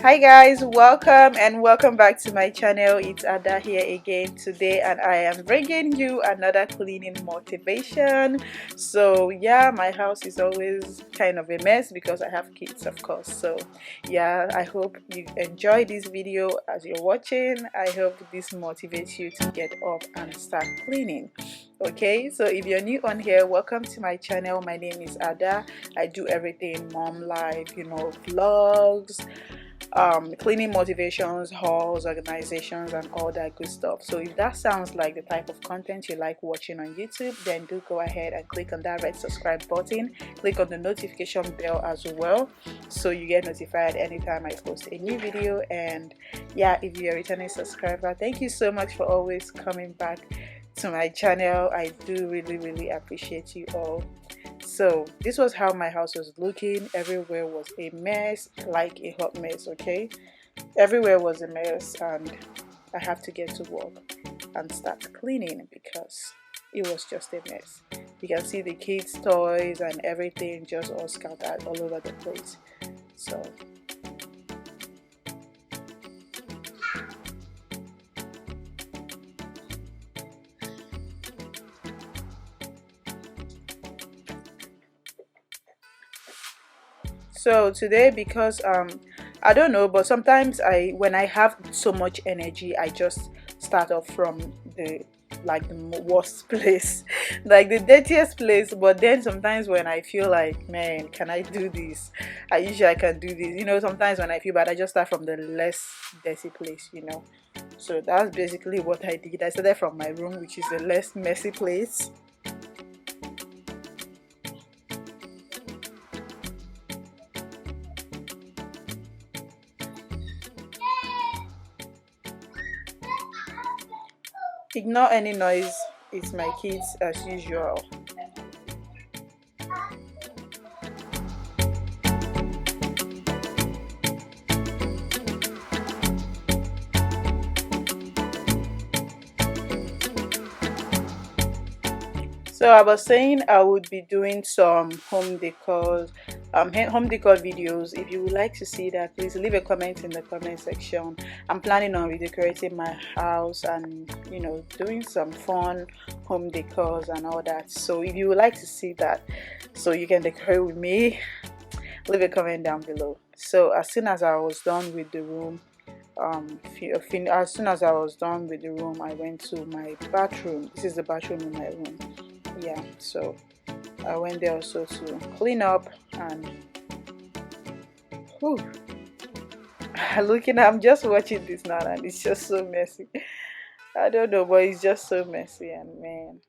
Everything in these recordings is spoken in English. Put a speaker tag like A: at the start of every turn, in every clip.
A: Hi guys, welcome back to my channel. It's Ada here again today, and I am bringing you another cleaning motivation. So yeah, my house is always kind of a mess because I have kids, of course. So yeah, I hope you enjoy this video as you're watching. I hope this motivates you to get up and start cleaning. Okay, so if you're new on here, welcome to my channel. My name is Ada. I do everything mom life, vlogs, cleaning motivations, hauls, organizations, and all that good stuff. So if that sounds like the type of content you like watching on YouTube, then do go ahead and click on that red subscribe button. Click on the notification bell as well, so you get notified anytime I post a new video. And yeah, if you're a returning subscriber, thank you so much for always coming back to my channel. I do really appreciate you all. So this was how my house was looking. Everywhere was a mess, like a hot mess. Okay, everywhere was a mess, and I have to get to work and start cleaning because it was just a mess. You can see the kids' toys and everything just all scattered all over the place. So today, because I don't know, but sometimes when I have so much energy, I just start off from the worst place, like the dirtiest place. But then sometimes when I feel like, man, can I do this, I can do this. Sometimes when I feel bad, I just start from the less dirty place. So that's basically what I did. I started from my room, which is the less messy place. Ignore any noise, it's my kids as usual. So I was saying I would be doing some home decor videos. If you would like to see that, please leave a comment in the comment section. I'm planning on redecorating my house and doing some fun home decors and all that. So if you would like to see that, so you can decorate with me, leave a comment down below. So as soon as I was done with the room, as soon as I was done with the room, I went to my bathroom. This is the bathroom in my room. Yeah, so I went there also to clean up and whew, I'm just watching this now and it's just so messy. I don't know, but it's just so messy, and man.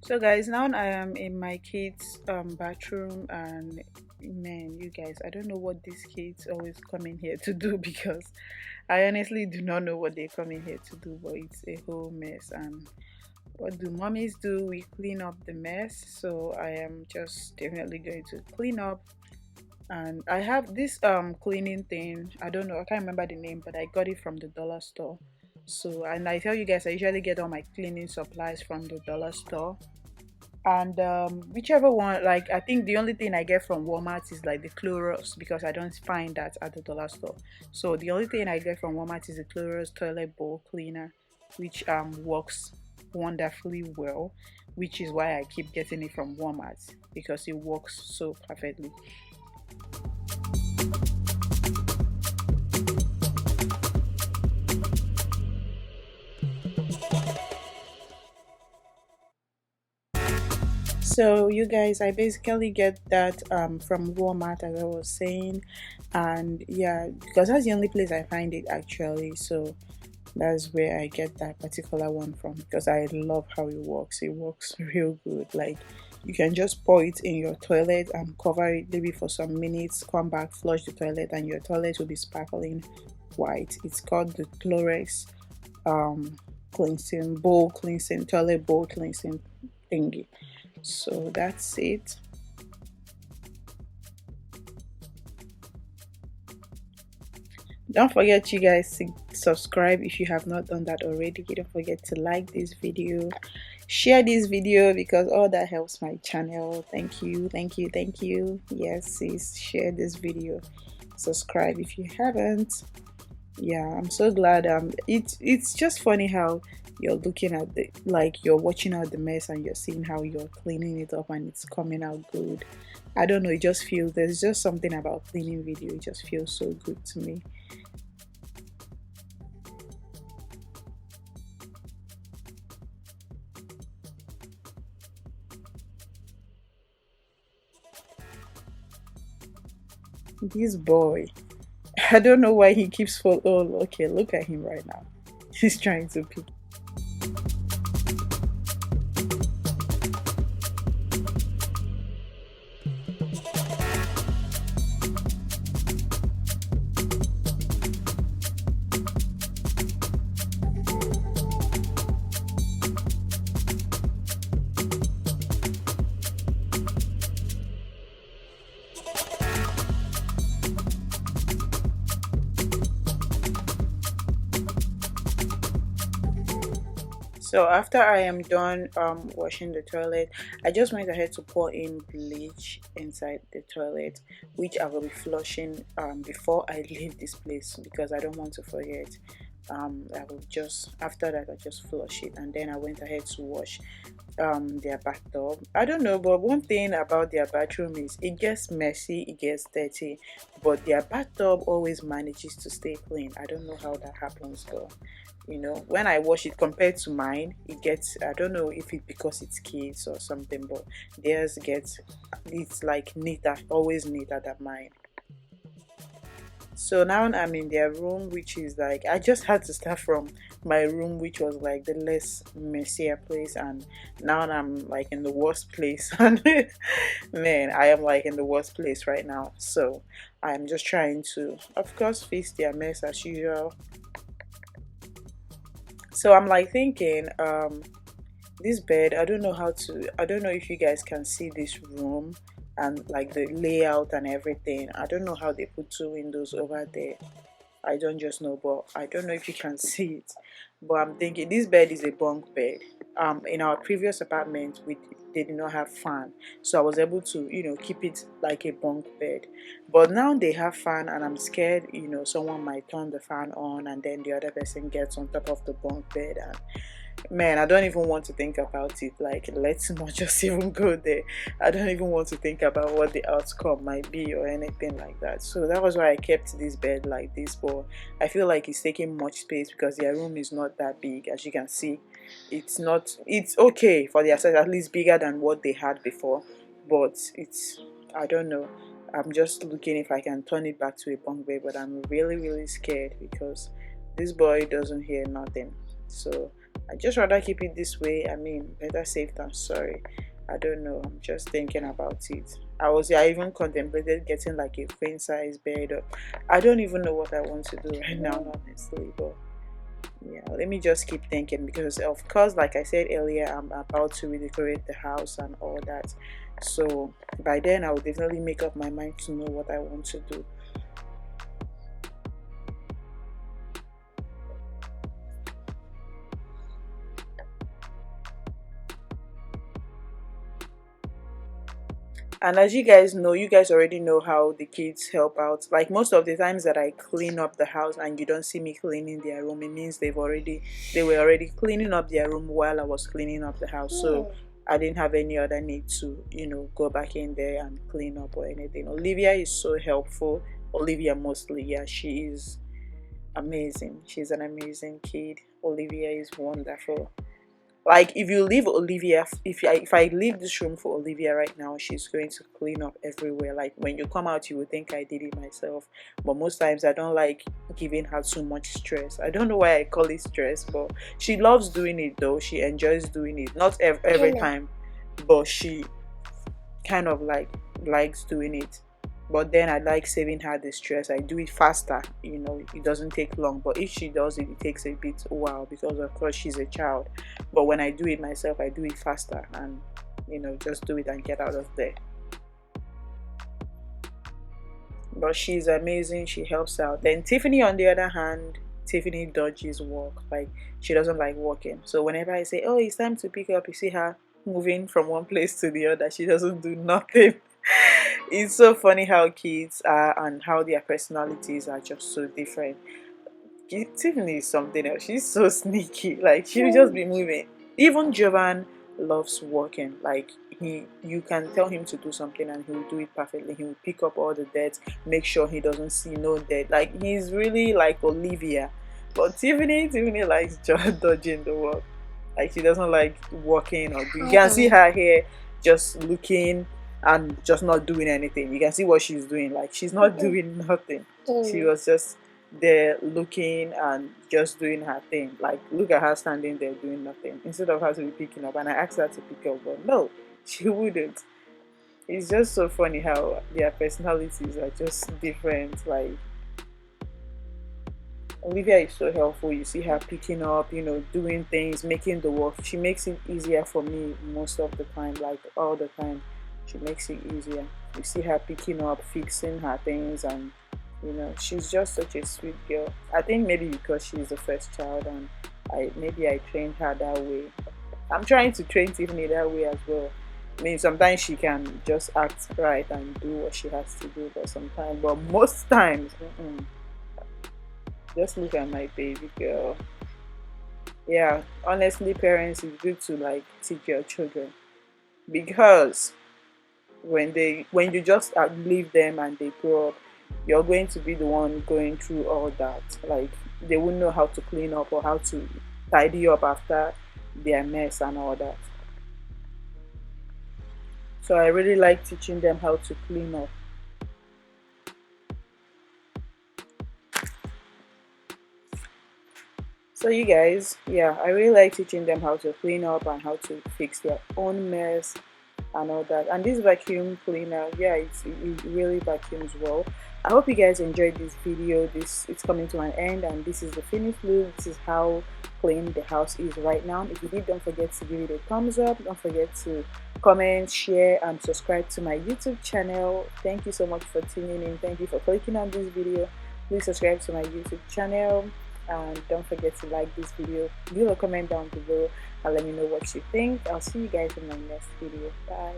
A: So guys, now I am in my kids bathroom, and man, you guys, I don't know what these kids always come in here to do because I honestly do not know what they come in here to do, but it's a whole mess. And what do mommies do? We clean up the mess. So I am just definitely going to clean up. And I have this cleaning thing. I don't know, I can't remember the name, but I got it from the dollar store. So, and I tell you guys, I usually get all my cleaning supplies from the dollar store. And whichever one, like, I think the only thing I get from Walmart is like the Clorox, because I don't find that at the dollar store. So the only thing I get from Walmart is the Clorox toilet bowl cleaner, which works wonderfully well, which is why I keep getting it from Walmart, because it works so perfectly. So you guys, I basically get that from Walmart, as I was saying. And yeah, because that's the only place I find it actually. So that's where I get that particular one from, because I love how it works. It works real good. Like, you can just pour it in your toilet and cover it maybe for some minutes, come back, flush the toilet, and your toilet will be sparkling white. It's called the Clorox um cleansing toilet bowl cleansing thingy. So that's it. Don't forget, you guys, to subscribe if you have not done that already. Don't forget to like this video, share this video, because all that helps my channel. Thank you, thank you, thank you. Yes, please share this video, subscribe if you haven't. Yeah, I'm so glad. It's just funny how you're looking at the, like, you're watching out the mess and you're seeing how you're cleaning it up and it's coming out good. I don't know, it just feels, there's just something about cleaning video, it just feels so good to me. This boy, I don't know why he keeps fall. Oh, okay, look at him right now. He's trying to pick. So after I am done washing the toilet, I just went ahead to pour in bleach inside the toilet, which I will be flushing before I leave this place, because I don't want to forget. I will just, after that, I just flush it, and then I went ahead to wash their bathtub. I don't know, but one thing about their bathroom is it gets messy, it gets dirty, but their bathtub always manages to stay clean. I don't know how that happens though. You know, when I wash it compared to mine, it gets, I don't know if it's because it's kids or something, but theirs gets, it's like neater, always neater than mine. So now I'm in their room, which is like, I just had to start from my room, which was like the less messier place, and now I'm like in the worst place. And man, I am like in the worst place right now. So I'm just trying to, of course, fix their mess as usual. So I'm like thinking, this bed, I don't know how to, I don't know if you guys can see this room and like the layout and everything. I don't know how they put two windows over there. I don't just know, but I don't know if you can see it. But I'm thinking this bed is a bunk bed. In our previous apartment, we they did not have fan, so I was able to, you know, keep it like a bunk bed. But now they have fan, and I'm scared, you know, someone might turn the fan on, and then the other person gets on top of the bunk bed, and man, I don't even want to think about it. Like, let's not just even go there. I don't even want to think about what the outcome might be or anything like that. So that was why I kept this bed like this. But I feel like it's taking much space because their room is not that big. As you can see, it's not, it's okay for their size, at least bigger than what they had before. But it's, I don't know. I'm just looking if I can turn it back to a bunk bed, but I'm really, really scared because this boy doesn't hear nothing. So I just rather keep it this way. I mean, better safe than sorry. I don't know. I'm just thinking about it. I even contemplated getting like a queen size bed. I don't even know what I want to do right now, honestly. But yeah, let me just keep thinking, because of course, like I said earlier, I'm about to redecorate the house and all that. So by then, I will definitely make up my mind to know what I want to do. And as you guys know, you guys already know how the kids help out. Like most of the times that I clean up the house and you don't see me cleaning their room, it means they were already cleaning up their room while I was cleaning up the house. So I didn't have any other need to, go back in there and clean up or anything. Olivia is so helpful. Olivia mostly, yeah, she is amazing. She's an amazing kid. Olivia is wonderful. Like if you leave Olivia, if I leave this room for Olivia right now, she's going to clean up everywhere. Like when you come out, you would think I did it myself, but most times I don't like giving her too much stress. I don't know why I call it stress, but she loves doing it though. She enjoys doing it. Not every time, but she kind of like likes doing it. But then I like saving her the stress. I do it faster, it doesn't take long. But if she does it, it takes a bit while, because of course she's a child. But when I do it myself, I do it faster, and just do it and get out of there. But she's amazing. She helps out. Then Tiffany, on the other hand, Tiffany dodges work. Like she doesn't like working. So whenever I say, oh, it's time to pick up, you see her moving from one place to the other. She doesn't do nothing. It's so funny how kids are and how their personalities are just so different. Tiffany is something else. She's so sneaky. Like she'll just be moving. Even Jovan loves working. Like you can tell him to do something and he'll do it perfectly. He will pick up all the dirt, make sure he doesn't see no dirt. Like he's really like Olivia. But Tiffany likes just dodging the work. Like she doesn't like working or do. You can see her here just looking and just not doing anything. You can see what she's doing. Like she's not doing nothing. She was just there looking and just doing her thing. Like look at her standing there doing nothing instead of her to be picking up. And I asked her to pick up, but no, she wouldn't. It's just so funny how their personalities are just different. Like Olivia is so helpful. You see her picking up, doing things, making the work. She makes it easier for me most of the time, like all the time. She makes it easier. You see her picking up, fixing her things, and she's just such a sweet girl. I think maybe because she's the first child, and I trained her that way. I'm trying to train Tiffany that way as well. I mean, sometimes she can just act right and do what she has to do, but most times, just look at my baby girl. Yeah, honestly, parents, it's good to like teach your children, because when you just leave them and they grow up, you're going to be the one going through all that. Like they wouldn't know how to clean up or how to tidy up after their mess and all that. So I really like teaching them how to clean up. So you guys, yeah, I really like teaching them how to clean up and how to fix their own mess and all that. And this vacuum cleaner, yeah, it really vacuums well. I hope you guys enjoyed this video. It's coming to an end, and this is the finished look. This is how clean the house is right now. If you did, don't forget to give it a thumbs up. Don't forget to comment, share, and subscribe to my YouTube channel. Thank you so much for tuning in. Thank you for clicking on this video. Please subscribe to my YouTube channel, and don't forget to like this video. Leave a comment down below and let me know what you think. I'll see you guys in my next video. Bye.